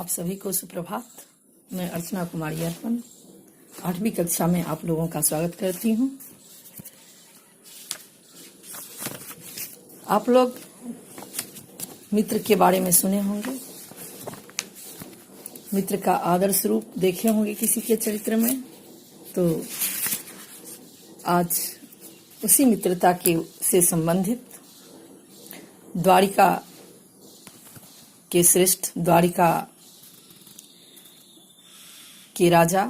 आप सभी को सुप्रभात। मैं अर्चना कुमारी अर्पण 8वीं कक्षा में आप लोगों का स्वागत करती हूँ। आप लोग मित्र के बारे में सुने होंगे, मित्र का आदर्श रूप देखे होंगे किसी के चरित्र में। तो आज उसी मित्रता के से संबंधित द्वारिका के श्रेष्ठ, द्वारिका के राजा,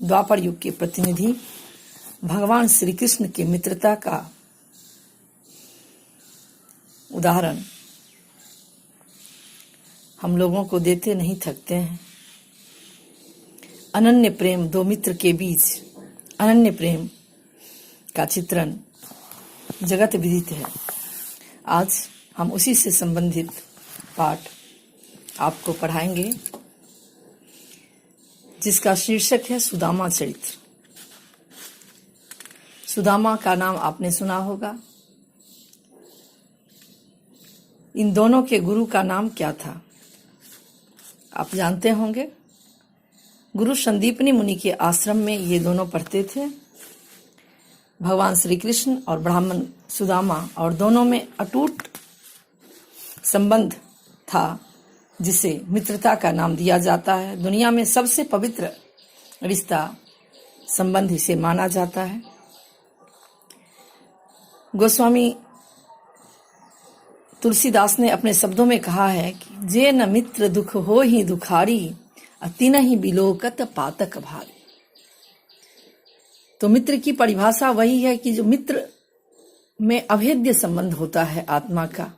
द्वापर युग के प्रतिनिधि भगवान श्री कृष्ण के मित्रता का उदाहरण हम लोगों को देते नहीं थकते हैं। अनन्य प्रेम, दो मित्र के बीच अनन्य प्रेम का चित्रण जगत विदित है। आज हम उसी से संबंधित पाठ आपको पढ़ाएंगे, जिसका शीर्षक है सुदामा चरित्र। सुदामा का नाम आपने सुना होगा। इन दोनों के गुरु का नाम क्या था आप जानते होंगे। गुरु संदीपनी मुनि के आश्रम में ये दोनों पढ़ते थे। भगवान श्री कृष्ण और ब्राह्मण सुदामा, और दोनों में अटूट संबंध था, जिसे मित्रता का नाम दिया जाता है। दुनिया में सबसे पवित्र रिश्ता संबंध इसे माना जाता है। गोस्वामी तुलसीदास ने अपने शब्दों में कहा है कि जे न मित्र दुख हो ही दुखारी, अति नहीं बिलोकत पातक भारी। तो मित्र की परिभाषा वही है कि जो मित्र में अभेद्य संबंध होता है आत्मा का।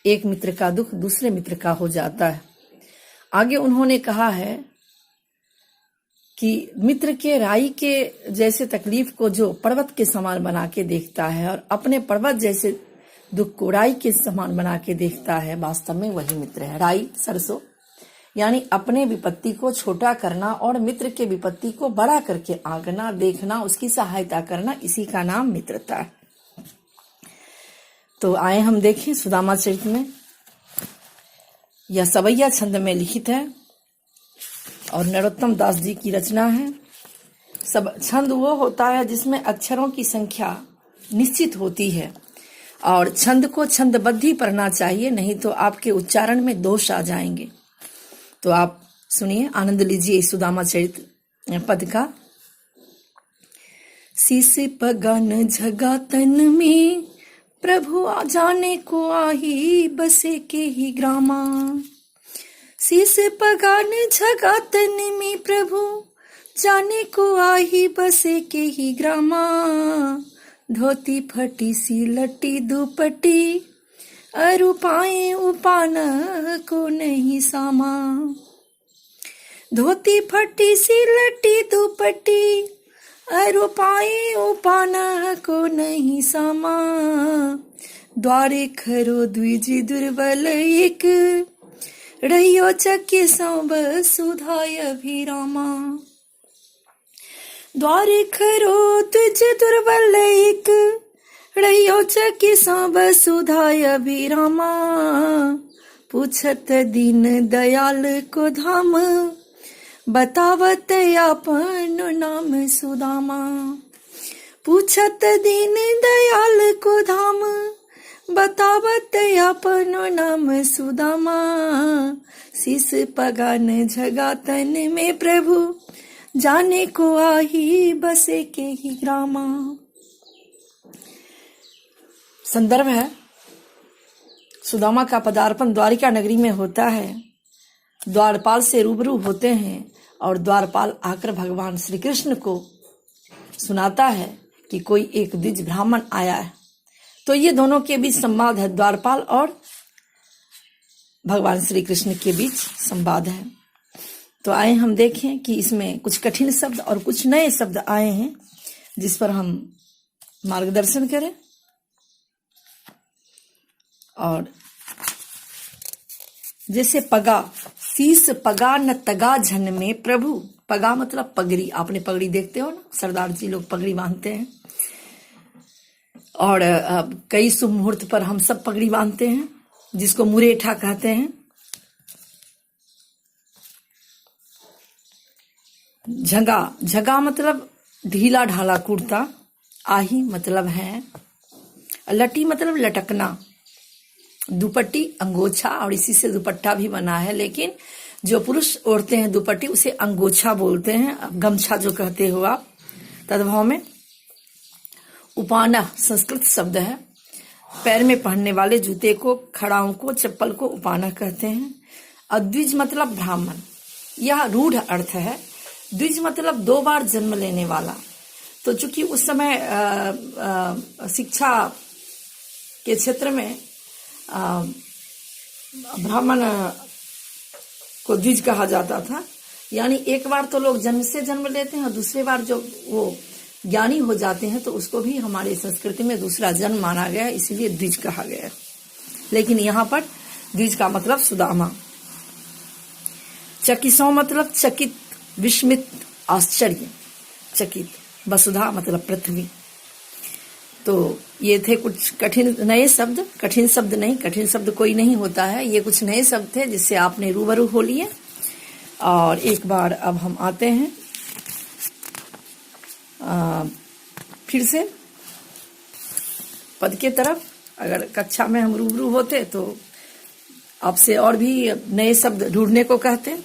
एक मित्र का दुख दूसरे मित्र का हो जाता है। आगे उन्होंने कहा है कि मित्र के राई के जैसे तकलीफ को जो पर्वत के समान बना के देखता है और अपने पर्वत जैसे दुख को राई के समान बना के देखता है, वास्तव में वही मित्र है। राई सरसों, यानी अपने विपत्ति को छोटा करना और मित्र के विपत्ति को बड़ा करके आंकना, देखना, उसकी सहायता करना, इसी का नाम मित्रता है। तो आए हम देखें सुदामा चरित्र में। यह सवैया छंद में लिखित है और नरोत्तम दास जी की रचना है। सब छंद वो होता है जिसमें अक्षरों की संख्या निश्चित होती है, और छंद को छंदबद्ध ही पढ़ना चाहिए, नहीं तो आपके उच्चारण में दोष आ जाएंगे। तो आप सुनिए, आनंद लीजिए इस सुदामा चरित्र पद का। शीस पगन झगा तन में प्रभु आ जाने को आही, बसे के ही ग्रामा। शीस पगान झगा तन में प्रभु जाने को आही, बसे के ही ग्रामा। धोती फटी सी लटी दुपट्टी, अरु पाए उपान को नहीं सामा। धोती फटी सी लटी दुपट्टी, अरु पाए उपान को नहीं सामा। द्वारे खरो द्विज दुर्बल एक, रहियो चक्के सब सुधाय अभिरामा। द्वारे खरो द्विज दुर्बल एक, रहियो चक्के सब सुधाय अभिरामा। पूछत दीन दयाल को धाम, बतावत अपन नाम सुदामा। पूछत दीन दयाल को धाम, बतावत अपन नाम सुदामा। शीस पगान झगा तन में प्रभु जाने को आही, बसे के ही ग्रामा। संदर्भ है, सुदामा का पदार्पण द्वारिका नगरी में होता है। द्वारपाल से रूबरू होते हैं और द्वारपाल आकर भगवान श्री कृष्ण को सुनाता है कि कोई एक द्विज ब्राह्मण आया है। तो ये दोनों के बीच संवाद है, द्वारपाल और भगवान श्री कृष्ण के बीच संवाद है। तो आए हम देखें कि इसमें कुछ कठिन शब्द और कुछ नए शब्द आए हैं, जिस पर हम मार्गदर्शन करें। और जैसे पगा, शीस पगा न तगा झन में प्रभु। पगा मतलब पगड़ी, आपने पगड़ी देखते हो ना, सरदार जी लोग पगड़ी बांधते हैं। और कई शुभ मुहूर्त पर हम सब पगड़ी बांधते हैं, जिसको मुरेठा कहते हैं। झगा, झगा मतलब ढीला ढाला कुर्ता, आही मतलब है लटी मतलब लटकना, दुपट्टी अंगोछा, और इसी से दुपट्टा भी बना है, लेकिन जो पुरुष ओढ़ते हैं दुपट्टी उसे अंगोछा बोलते हैं, गमछा जो कहते हो आप तद्भाव में। उपाना संस्कृत शब्द है, पैर में पहनने वाले जूते को, खड़ाओं को, चप्पल को उपाना कहते हैं। अद्विज मतलब ब्राह्मण, यह रूढ़ अर्थ है। द्विज मतलब 2 बार जन्म लेने वाला। तो चूंकि उस समय शिक्षा के क्षेत्र में ब्राह्मण को द्विज कहा जाता था, यानी एक बार तो लोग जन्म से जन्म लेते हैं और दूसरे बार जो वो ज्ञानी हो जाते हैं तो उसको भी हमारी संस्कृति में दूसरा जन्म माना गया, इसीलिए द्विज कहा गया। लेकिन यहाँ पर द्विज का मतलब सुदामा। चकिसों मतलब चकित, विस्मित, आश्चर्य, चकित। वसुधा मतलब पृथ्वी। तो ये थे कुछ कठिन नए शब्द, कठिन शब्द नहीं, कठिन शब्द कोई नहीं होता है, ये कुछ नए शब्द थे जिससे आपने रूबरू हो लिए। और एक बार अब हम आते हैं फिर से पद के तरफ। अगर कक्षा में हम रूबरू होते तो आपसे और भी नए शब्द ढूंढने को कहते,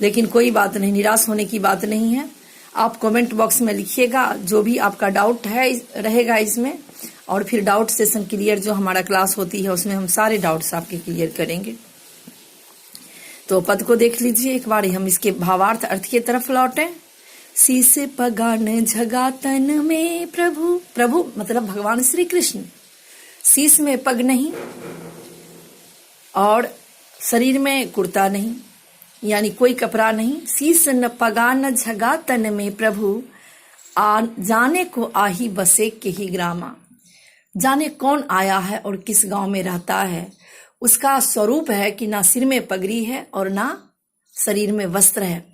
लेकिन कोई बात नहीं, निराश होने की बात नहीं है। आप कमेंट बॉक्स में लिखिएगा जो भी आपका डाउट है रहेगा इसमें, और फिर डाउट सेशन क्लियर जो हमारा क्लास होती है उसमें हम सारे डाउट्स आपके क्लियर करेंगे। तो पद को देख लीजिए एक बार, हम इसके भावार्थ अर्थ की तरफ लौटें। शीस पगान झगा तन में प्रभु, प्रभु मतलब भगवान श्री कृष्ण। शीस में पग नहीं और शरीर में कुर्ता नहीं, यानी कोई कपड़ा नहीं। शीस न पगा न झगा तन में प्रभु, जाने को आही बसे के ही ग्रामा। जाने कौन आया है और किस गांव में रहता है, उसका स्वरूप है कि ना सिर में पगड़ी है और ना शरीर में वस्त्र है।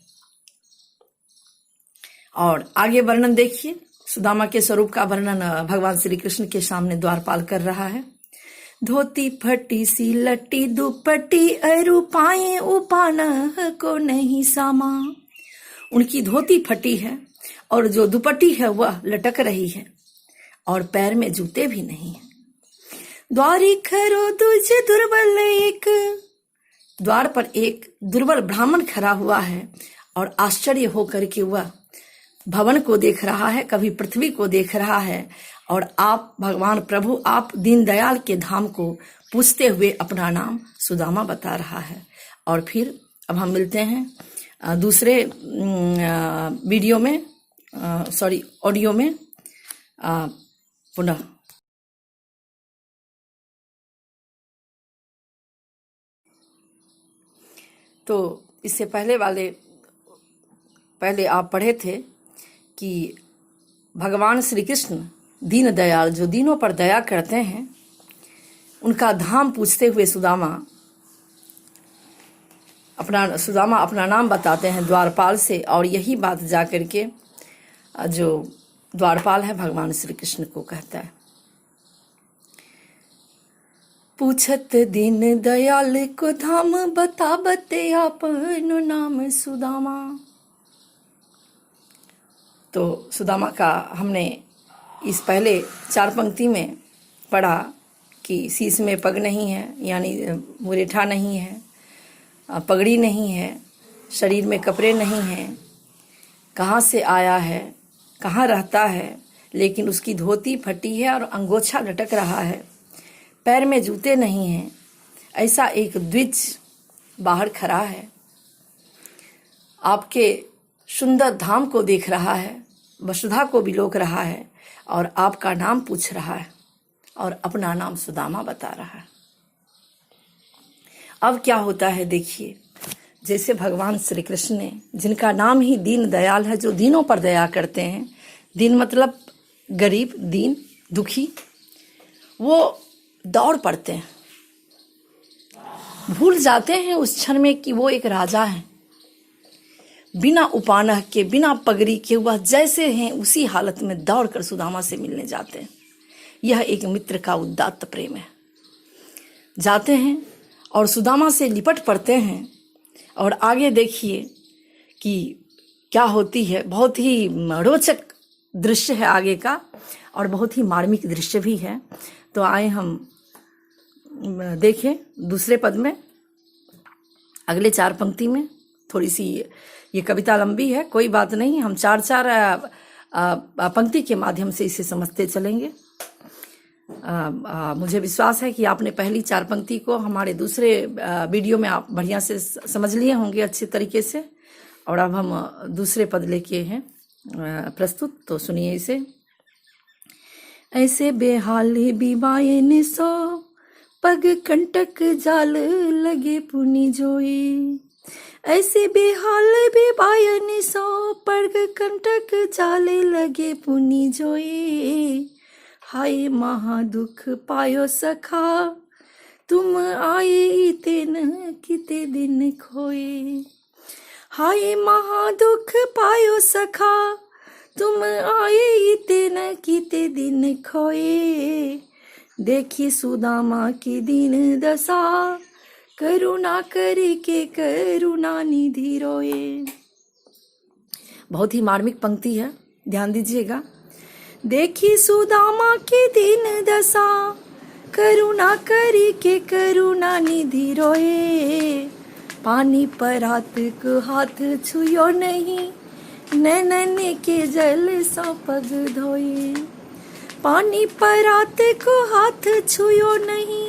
और आगे वर्णन देखिए, सुदामा के स्वरूप का वर्णन भगवान श्री कृष्ण के सामने द्वारपाल कर रहा है। धोती फटी सी लट्टी दुपट्टी, अरु पाए उपाना को नहीं सामा। उनकी धोती फटी है और जो दुपट्टी है वह लटक रही है, और पैर में जूते भी नहीं है। द्वारी खरो दुज दुर्बल एक, द्वार पर एक दुर्बल ब्राह्मण खड़ा हुआ है और आश्चर्य होकर के वह भवन को देख रहा है, कभी पृथ्वी को देख रहा है, और आप भगवान प्रभु आप दीनदयाल के धाम को पूछते हुए अपना नाम सुदामा बता रहा है। और फिर अब हम मिलते हैं दूसरे वीडियो में, ऑडियो में पुनः। तो इससे पहले आप पढ़े थे कि भगवान श्री कृष्ण दीन दयाल, जो दीनों पर दया करते हैं, उनका धाम पूछते हुए सुदामा अपना नाम बताते हैं द्वारपाल से, और यही बात जाकर के जो द्वारपाल है भगवान श्री कृष्ण को कहता है। पूछत दीन दयाल को धाम, बताबते आपनो नाम सुदामा। तो सुदामा का हमने इस पहले 4 पंक्ति में पढ़ा कि शीश में पग नहीं है, यानी मुरेठा नहीं है, पगड़ी नहीं है, शरीर में कपड़े नहीं हैं, कहाँ से आया है, कहाँ रहता है, लेकिन उसकी धोती फटी है और अंगोछा लटक रहा है, पैर में जूते नहीं हैं। ऐसा एक द्विज बाहर खड़ा है, आपके सुंदर धाम को देख रहा है, वसुधा को बिलोक रहा है, और आपका नाम पूछ रहा है और अपना नाम सुदामा बता रहा है। अब क्या होता है देखिए, जैसे भगवान श्री कृष्ण ने, जिनका नाम ही दीन दयाल है, जो दीनों पर दया करते हैं, दीन मतलब गरीब, दीन, दुखी, वो दौड़ पड़ते हैं, भूल जाते हैं उस क्षण में कि वो एक राजा है। बिना उपानह के, बिना पगड़ी के वह जैसे हैं उसी हालत में दौड़कर सुदामा से मिलने जाते हैं। यह एक मित्र का उदात्त प्रेम है। जाते हैं और सुदामा से लिपट पड़ते हैं। और आगे देखिए कि क्या होती है। बहुत ही रोचक दृश्य है आगे का और बहुत ही मार्मिक दृश्य भी है। तो आए हम देखें दूसरे पद में, अगले 4 पंक्ति में। थोड़ी सी ये कविता लंबी है, कोई बात नहीं, हम 4 पंक्ति के माध्यम से इसे समझते चलेंगे। मुझे विश्वास है कि आपने पहली 4 पंक्ति को हमारे दूसरे वीडियो में आप बढ़िया से समझ लिए होंगे अच्छे तरीके से। और अब हम दूसरे पद लेके हैं प्रस्तुत, तो सुनिए इसे। ऐसे बेहाले बिबाए सो पग कंटक जाल लगे पुनि जोई। ऐसे बेहाल बिबाए सो पग कंटक जाल लगे पुनि जोई। हाय महा दुख पायो सखा तुम आए तेन किते दिन खोए। हाय महा दुख पायो सखा तुम आए तेन किते दिन खोए। देखी सुदामा की दीन दशा करुणा करे के करुणा निधि रोए। बहुत ही मार्मिक पंक्ति है, ध्यान दीजिएगा। देखी सुदामा की दीन दशा करुणा करी के करुणा निधि रोए। पानी पर हाथ छुयो नहीं नैनन के जल सो पग धोए। पानी पर हाथ छुयो नहीं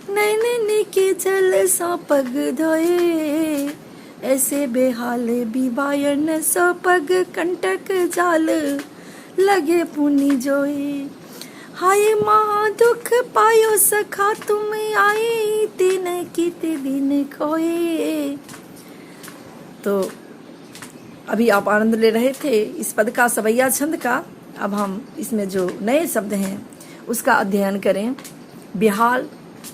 नैनन के जल सो पग धोए। ऐसे बेहाल बिबायन सो पग कंटक जाल लगे पुनि जोए। हाय महा दुख पायो सखा तुम आए दिन किते दिन खोए। तो अभी आप आनंद ले रहे थे इस पद का, सवैया छंद का। अब हम इसमें जो नए शब्द हैं उसका अध्ययन करें। बेहाल,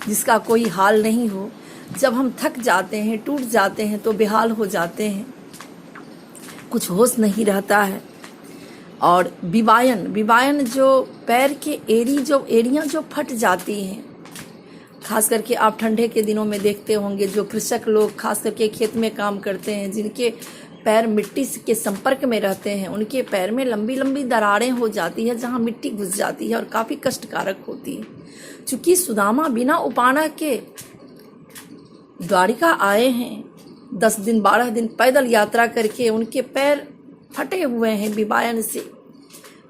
जिसका कोई हाल नहीं हो। जब हम थक जाते हैं, टूट जाते हैं तो बेहाल हो जाते हैं, कुछ होश नहीं रहता है। और बिबायन जो पैर के एड़ियाँ जो फट जाती हैं, खास करके आप ठंडे के दिनों में देखते होंगे जो कृषक लोग खास करके खेत में काम करते हैं, जिनके पैर मिट्टी के संपर्क में रहते हैं, उनके पैर में लंबी लंबी दरारें हो जाती है जहाँ मिट्टी घुस जाती है और काफ़ी कष्टकारक होती है। चूँकि सुदामा बिना उपाना के द्वारिका आए हैं, 10 दिन 12 दिन पैदल यात्रा करके उनके पैर फटे हुए हैं बिबायन से,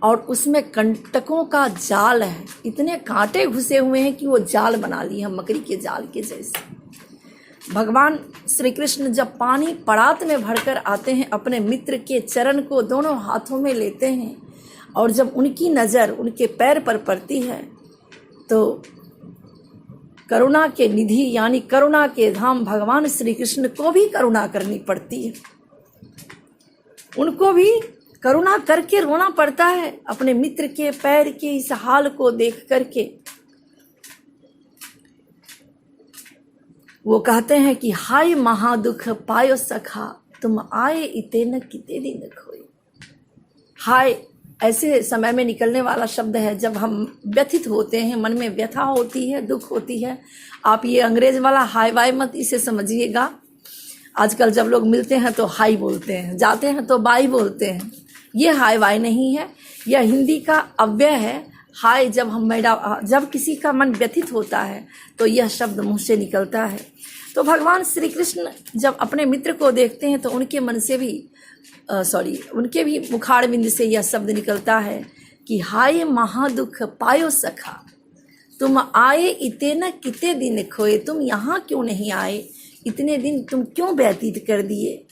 और उसमें कंटकों का जाल है, इतने कांटे घुसे हुए हैं कि वो जाल बना लिए हैं मकड़ी के जाल के जैसे। भगवान श्री कृष्ण जब पानी परात में भरकर आते हैं, अपने मित्र के चरण को दोनों हाथों में लेते हैं, और जब उनकी नज़र उनके पैर पर पड़ती है तो करुणा के निधि यानी करुणा के धाम भगवान श्री कृष्ण को भी करुणा करनी पड़ती है। उनको भी करुणा करके रोना पड़ता है अपने मित्र के पैर के इस हाल को देख करके। वो कहते हैं कि हाय महादुख पायो सखा तुम आए इते न किते दिन खोए। हाय ऐसे समय में निकलने वाला शब्द है जब हम व्यथित होते हैं, मन में व्यथा होती है, दुख होती है। आप ये अंग्रेज वाला हाय वाय मत इसे समझिएगा। आजकल जब लोग मिलते हैं तो हाई बोलते हैं, जाते हैं तो बाई बोलते हैं। ये हाय वाय नहीं है, यह हिंदी का अव्यय है। हाय जब किसी का मन व्यथित होता है तो यह शब्द मुंह से निकलता है। तो भगवान श्री कृष्ण जब अपने मित्र को देखते हैं तो उनके मन से भी उनके भी मुखार बिंद से यह शब्द निकलता है कि हाय महादुख पायो सखा तुम आए इते न किते दिन खोए। तुम यहाँ क्यों नहीं आए, इतने दिन तुम क्यों व्यतीत कर दिए।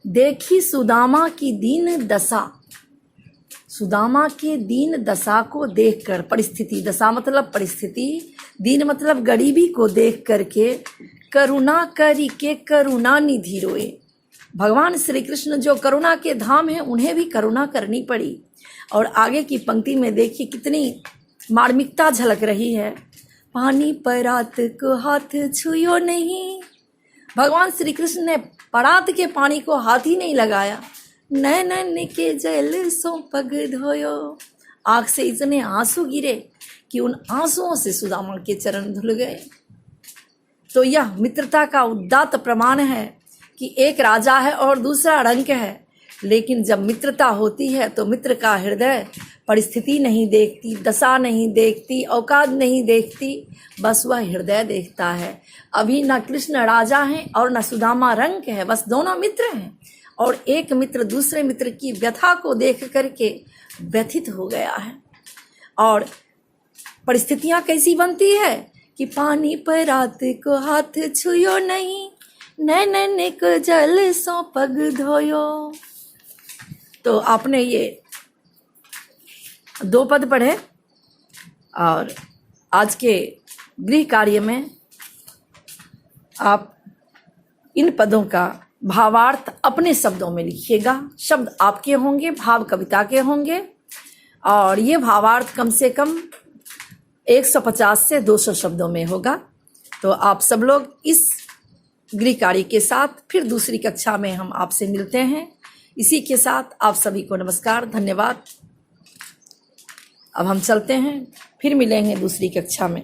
देखी सुदामा की दीन दशा, सुदामा के दीन दशा को देखकर, परिस्थिति, दशा मतलब परिस्थिति, दीन मतलब गरीबी को देख करके करुणा करी के करुणा निधि रोए। भगवान श्री कृष्ण जो करुणा के धाम हैं उन्हें भी करुणा करनी पड़ी। और आगे की पंक्ति में देखिए कितनी मार्मिकता झलक रही है। पानी परात को हाथ छुयो नहीं, भगवान श्री कृष्ण ने परात के पानी को हाथ ही नहीं लगाया। नैनन के जल सो पग धोयो, आँख से इतने आंसू गिरे कि उन आंसुओं से सुदामा के चरण धुल गए। तो यह मित्रता का उदात्त प्रमाण है कि एक राजा है और दूसरा रंक है, लेकिन जब मित्रता होती है तो मित्र का हृदय परिस्थिति नहीं देखती, दशा नहीं देखती, औकात नहीं देखती, बस वह हृदय देखता है। अभी न कृष्ण राजा हैं और न सुदामा रंक है, बस दोनों मित्र हैं। और एक मित्र दूसरे मित्र की व्यथा को देख करके व्यथित हो गया है। और परिस्थितियां कैसी बनती है कि पानी पर रात को हाथ छुयो नहीं, नैन को जल सो पग धोयो। तो आपने ये 2 पद पढ़े और आज के गृह कार्य में आप इन पदों का भावार्थ अपने शब्दों में लिखिएगा। शब्द आपके होंगे, भाव कविता के होंगे, और ये भावार्थ कम से कम 150 से 200 शब्दों में होगा। तो आप सब लोग इस गृह कार्य के साथ फिर दूसरी कक्षा में हम आपसे मिलते हैं। इसी के साथ आप सभी को नमस्कार, धन्यवाद। अब हम चलते हैं, फिर मिलेंगे दूसरी कक्षा में।